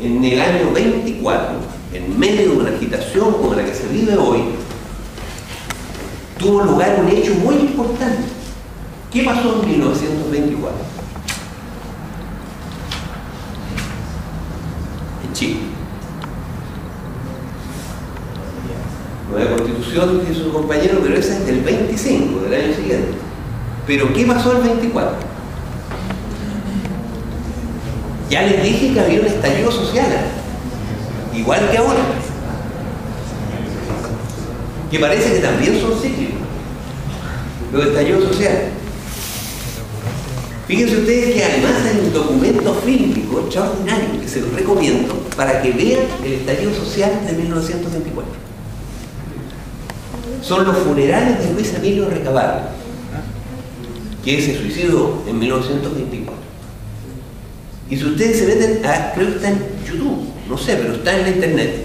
en el año 24, en medio de una agitación como la que se vive hoy, tuvo lugar un hecho muy importante. ¿Qué pasó en 1924? En Chile. Nueva constitución, dice su compañero, pero esa es del 25, del año siguiente. Pero ¿qué pasó el 24? Ya les dije que había un estallido social, igual que ahora, que parece que también son cíclicos, los estallidos sociales. Fíjense ustedes que además hay un documento fílmico extraordinario que se los recomiendo para que vean el estallido social de 1924. Son los funerales de Luis Emilio Recabarren, que se suicidó en 1924. Y si ustedes se meten, creo que está en YouTube, no sé, pero está en la internet,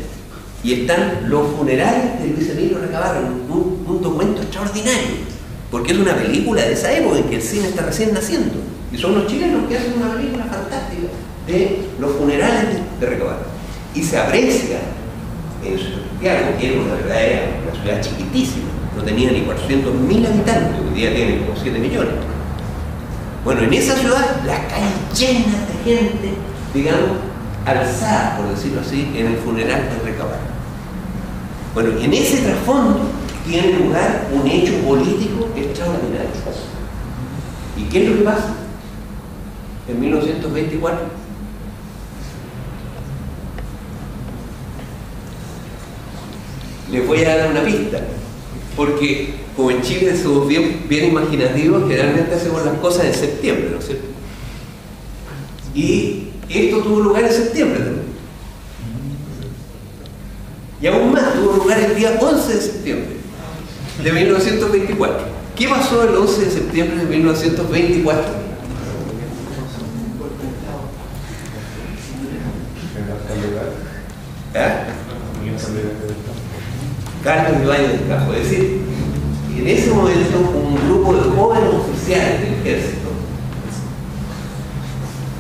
y están los funerales de Luis Emilio Recabarren, un documento extraordinario, porque es una película de esa época en que el cine está recién naciendo, y son los chilenos que hacen una película fantástica de los funerales de Recabarren, y se aprecia en Santiago, que era una ciudad chiquitísima, no tenía ni 400.000 habitantes, hoy día tiene como 7 millones. Bueno, en esa ciudad, las calles llenas de gente, digamos, alzada, por decirlo así, en el funeral de Recabarren. Bueno, en ese trasfondo tiene lugar un hecho político extraordinario. ¿Y qué es lo que pasa? En 1924, les voy a dar una pista, porque como en Chile somos bien imaginativos, generalmente hacemos las cosas en septiembre, ¿no es cierto? Y esto tuvo lugar en septiembre también. Y aún más, tuvo lugar el día 11 de septiembre de 1924. ¿Qué pasó el 11 de septiembre de 1924? Carlos Ibáñez del Campo. Es decir, en ese momento un grupo de jóvenes oficiales del ejército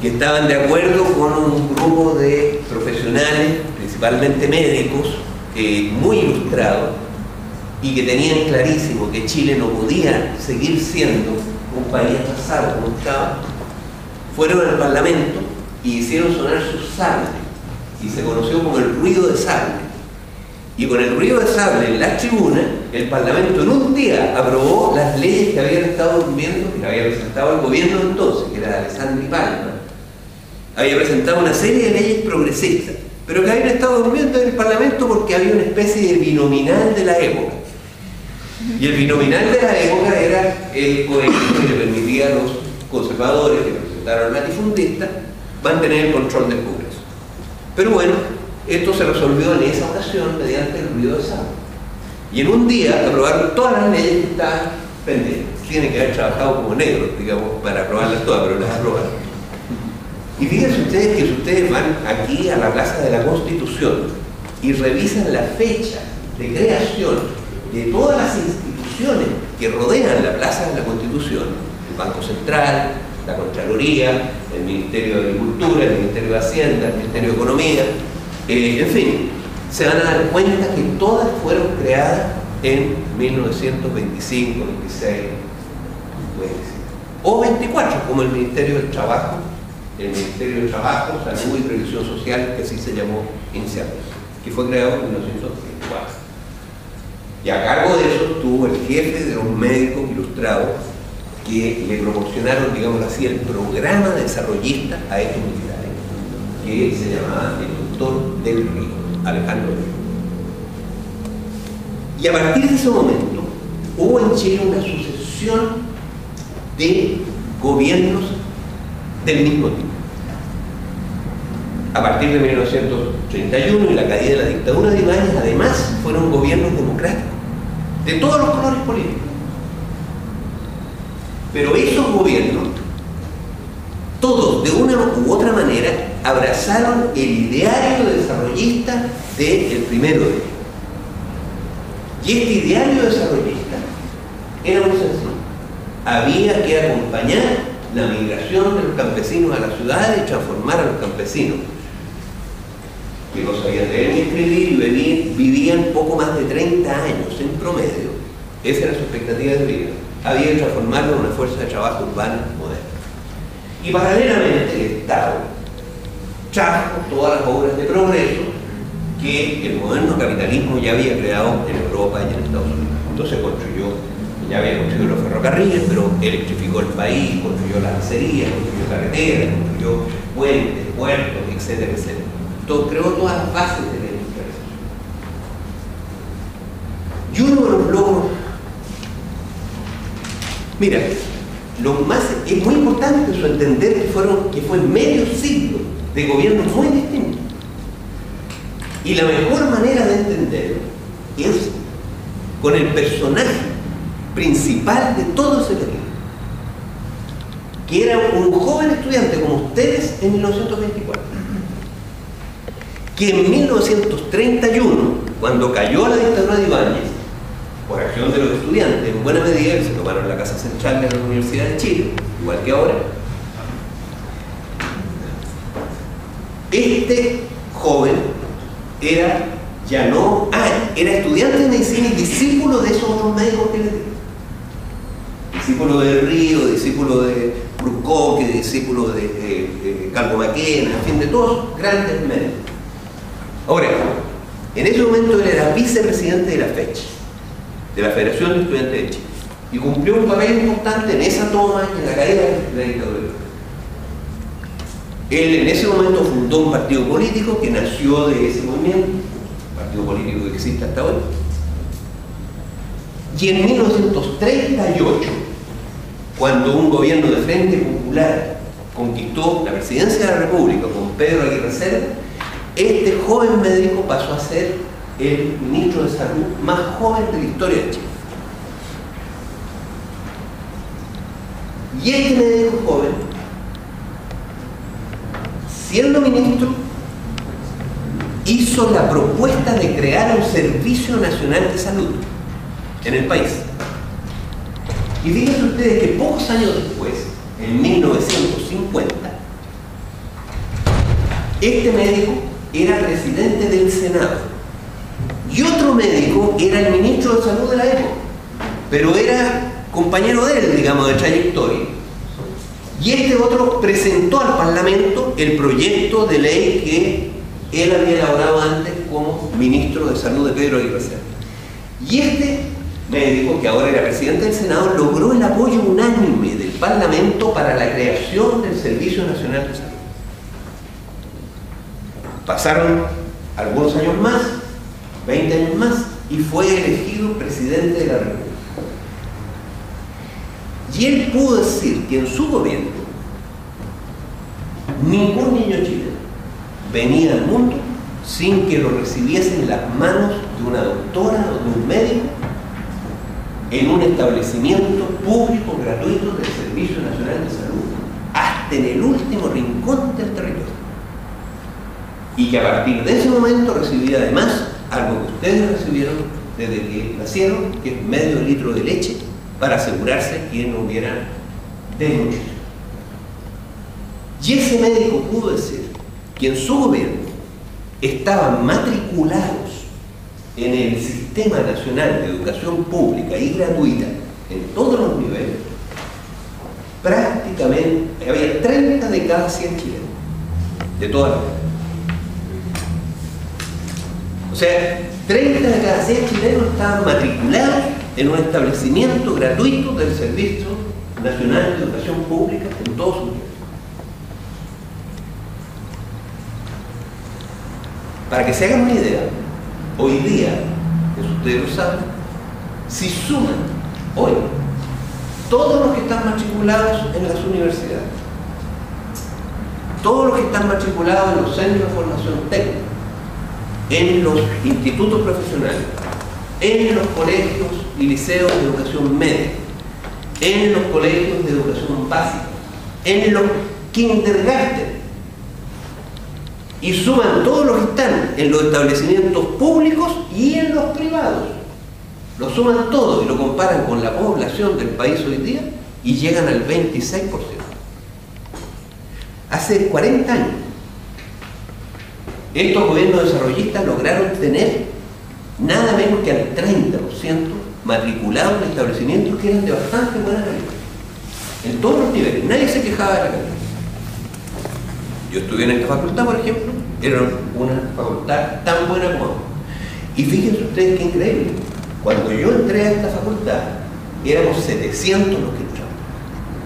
que estaban de acuerdo con un grupo de profesionales, principalmente médicos, muy ilustrados, y que tenían clarísimo que Chile no podía seguir siendo un país atrasado como estaba, fueron al Parlamento y hicieron sonar sus sables, y se conoció como el ruido de sable. Y con el ruido de sable en la tribuna, el Parlamento en un día aprobó las leyes que habían estado durmiendo, que había presentado el gobierno entonces, que era de Alessandri Palma. Había presentado una serie de leyes progresistas, pero que habían estado durmiendo en el Parlamento porque había una especie de binominal de la época. Y el binominal de la época era el colegio que le permitía a los conservadores, que representaron a los latifundistas, mantener el control del Congreso. Pero bueno, esto se resolvió en esa ocasión mediante el ruido de sable. Y en un día aprobaron todas las leyes que estaban pendientes. Tienen que haber trabajado como negros, digamos, para aprobarlas todas, pero las aprobaron. Y fíjense ustedes que si ustedes van aquí a la Plaza de la Constitución y revisan la fecha de creación de todas las instituciones que rodean la Plaza de la Constitución, el Banco Central, la Contraloría, el Ministerio de Agricultura, el Ministerio de Hacienda, el Ministerio de Economía, en fin, se van a dar cuenta que todas fueron creadas en 1925, 26, 27, o 24, como el Ministerio del Trabajo, Salud y Previsión Social, que así se llamó inicialmente, que fue creado en 1924. Y a cargo de eso estuvo el jefe de los médicos ilustrados que le proporcionaron, digamos así, el programa desarrollista a estos militares, que se llamaba el doctor del Río, Alejandro del Río. Y a partir de ese momento hubo en Chile una sucesión de gobiernos del mismo tipo. A partir de 1931 y la caída de la dictadura de Ibáñez, además, fueron gobiernos democráticos, de todos los colores políticos. Pero esos gobiernos, todos de una u otra manera, abrazaron el ideario desarrollista del primero de ellos. Y este ideario desarrollista era muy sencillo. Había que acompañar la migración de los campesinos a las ciudades y transformar a los campesinos que no sabían leer ni escribir y vivían poco más de 30 años en promedio. Esa era su expectativa de vida. Había que transformarlo en una fuerza de trabajo urbana moderna. Y paralelamente el Estado trajo todas las obras de progreso que el moderno capitalismo ya había creado en Europa y en Estados Unidos. Entonces ya había construido los ferrocarriles, pero electrificó el país, construyó las acerías, construyó carreteras, construyó puentes, puertos, etcétera, etcétera. Creó todas las bases de la industrialización. Y uno de los logros, mira, es muy importante eso, entender que fue medio siglo de gobiernos muy distintos. Y la mejor manera de entenderlo es con el personaje principal de todo ese periodo, que era un joven estudiante como ustedes en 1924, que en 1931, cuando cayó la dictadura de Ibáñez, por acción de los estudiantes, en buena medida, que se tomaron la casa central de la Universidad de Chile, igual que ahora, este joven era estudiante de medicina y discípulo de esos otros médicos que les digo. Discípulo de Río, discípulo de Bruscoque, discípulo de Calvo Maquena, en fin, de todos grandes médicos. Ahora, en ese momento él era vicepresidente de la FECH, de la Federación de Estudiantes de Chile, y cumplió un papel importante en esa toma y en la caída de la dictadura. Él en ese momento fundó un partido político que nació de ese movimiento, partido político que existe hasta hoy. Y en 1938, cuando un gobierno de Frente Popular conquistó la presidencia de la República con Pedro Aguirre Cerda, este joven médico pasó a ser el ministro de Salud más joven de la historia de Chile. Y este médico joven, siendo ministro, hizo la propuesta de crear un Servicio Nacional de Salud en el país. Y fíjense ustedes que pocos años después, en 1950, este médico era presidente del Senado y otro médico era el ministro de Salud de la época, pero era compañero de él, digamos, de trayectoria. Y este otro presentó al Parlamento el proyecto de ley que él había elaborado antes como ministro de Salud de Pedro Aguirre Cerda. Y este médico, que ahora era presidente del Senado, logró el apoyo unánime del Parlamento para la creación del Servicio Nacional de Salud. Pasaron algunos años más, 20 años más, y fue elegido presidente de la República. Y él pudo decir que en su gobierno ningún niño chileno venía al mundo sin que lo recibiesen en las manos de una doctora o de un médico en un establecimiento público gratuito del Servicio Nacional de Salud, hasta en el último rincón del territorio. Y que a partir de ese momento recibía además algo que ustedes recibieron desde que nacieron, que es medio litro de leche, para asegurarse que no hubiera desnutrición. Y ese médico pudo decir que en su gobierno estaban matriculados en el Sistema Nacional de Educación Pública y Gratuita, en todos los niveles, prácticamente, había 30 de cada 100 chilenos, de toda la vida. O sea, 30 de cada 100 chilenos estaban matriculados en un establecimiento gratuito del Servicio Nacional de Educación Pública en todos sus niveles. Para que se hagan una idea, hoy día, eso ustedes lo saben, si suman hoy todos los que están matriculados en las universidades, todos los que están matriculados en los centros de formación técnica, en los institutos profesionales, en los colegios y liceos de educación media, en los colegios de educación básica, en los kindergarten, y suman todos los que están en los establecimientos públicos y en los privados. Lo suman todo y lo comparan con la población del país hoy día y llegan al 26%. Hace 40 años, Estos gobiernos desarrollistas lograron tener nada menos que al 30% matriculados en establecimientos que eran de bastante buena calidad. En todos los niveles, nadie se quejaba de la calidad. Yo estudié en esta facultad, por ejemplo, era una facultad tan buena como ahora. Y fíjense ustedes qué increíble. Cuando yo entré a esta facultad, éramos 700 los que entraron.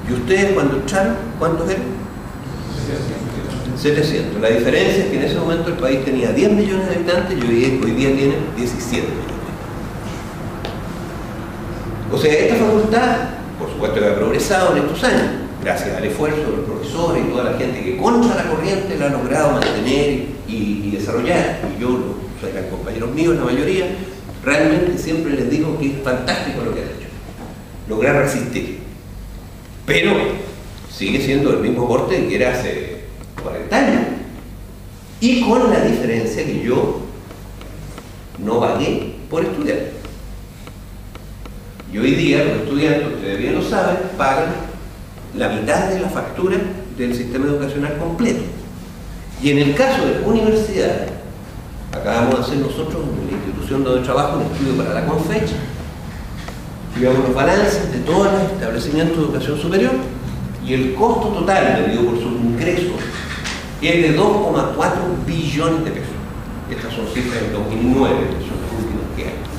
¿Y ustedes cuando entraron, cuántos eran? 700. La diferencia es que en ese momento el país tenía 10 millones de habitantes y hoy día tiene 17 millones. O sea, esta facultad, por supuesto que ha progresado en estos años, gracias al esfuerzo de los profesores y toda la gente que contra la corriente la ha logrado mantener y desarrollar. Y yo, eran compañeros míos, la mayoría, realmente siempre les digo que es fantástico lo que han hecho. Lograr resistir. Pero sigue siendo el mismo porte que era hace 40 años. Y con la diferencia que yo no pagué por estudiar. Y hoy día los estudiantes, ustedes bien lo saben, pagan la mitad de la factura del sistema educacional completo. Y en el caso de las universidades, acabamos de hacer nosotros en la institución donde trabajo un estudio para la CONFECH, llevamos los balances de todos los establecimientos de educación superior y el costo total medido por sus ingresos es de 2,4 billones de pesos. Estas son cifras del 2009, que son las últimas que hay.